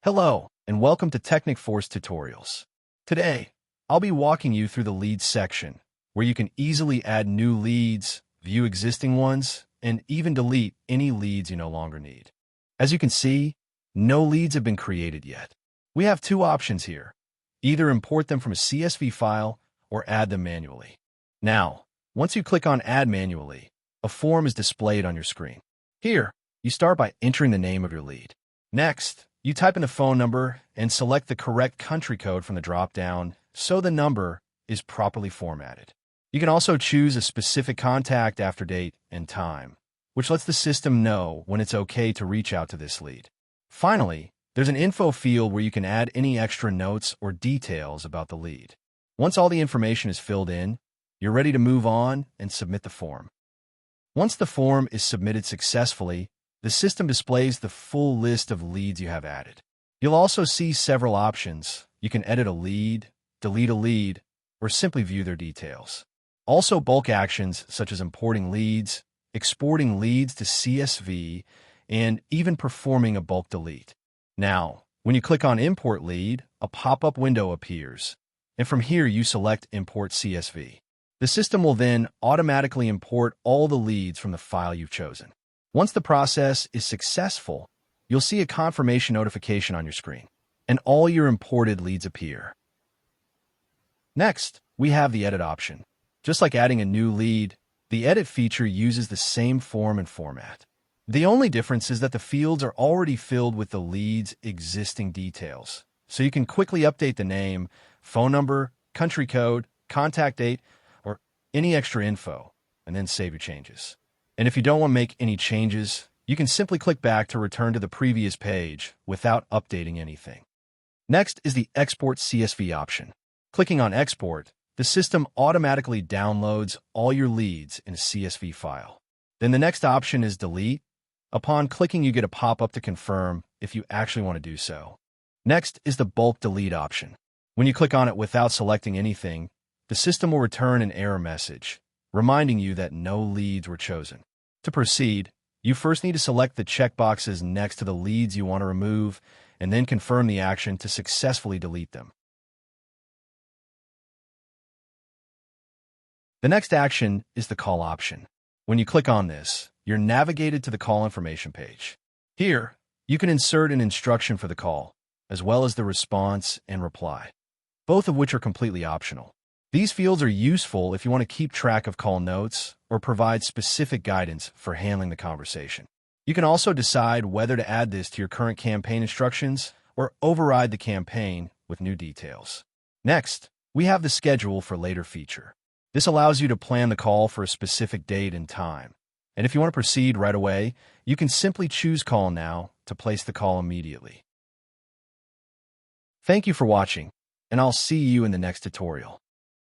Hello, and welcome to Technic Force Tutorials. Today, I'll be walking you through the leads section, where you can easily add new leads, view existing ones, and even delete any leads you no longer need. As you can see, no leads have been created yet. We have two options here. Either import them from a CSV file or add them manually. Now, once you click on Add Manually, a form is displayed on your screen. Here, you start by entering the name of your lead. Next, you type in a phone number and select the correct country code from the drop-down so the number is properly formatted. You can also choose a specific contact after date and time, which lets the system know when it's okay to reach out to this lead. Finally, there's an info field where you can add any extra notes or details about the lead. Once all the information is filled in, you're ready to move on and submit the form. Once the form is submitted successfully, the system displays the full list of leads you have added. You'll also see several options. You can edit a lead, delete a lead, or simply view their details. Also, bulk actions such as importing leads, exporting leads to CSV, and even performing a bulk delete. Now, when you click on Import Lead, a pop-up window appears, and from here you select Import CSV. The system will then automatically import all the leads from the file you've chosen. Once the process is successful, you'll see a confirmation notification on your screen, and all your imported leads appear. Next, we have the Edit option. Just like adding a new lead, the Edit feature uses the same form and format. The only difference is that the fields are already filled with the lead's existing details, so you can quickly update the name, phone number, country code, contact date, or any extra info, and then save your changes. And if you don't want to make any changes, you can simply click back to return to the previous page without updating anything. Next is the Export CSV option. Clicking on Export, the system automatically downloads all your leads in a CSV file. Then the next option is Delete. Upon clicking, you get a pop-up to confirm if you actually want to do so. Next is the Bulk Delete option. When you click on it without selecting anything, the system will return an error message, reminding you that no leads were chosen. To proceed, you first need to select the checkboxes next to the leads you want to remove, and then confirm the action to successfully delete them. The next action is the Call option. When you click on this, you're navigated to the call information page. Here, you can insert an instruction for the call, as well as the response and reply, both of which are completely optional. These fields are useful if you want to keep track of call notes or provide specific guidance for handling the conversation. You can also decide whether to add this to your current campaign instructions or override the campaign with new details. Next, we have the Schedule for Later feature. This allows you to plan the call for a specific date and time. And if you want to proceed right away, you can simply choose Call Now to place the call immediately. Thank you for watching, and I'll see you in the next tutorial.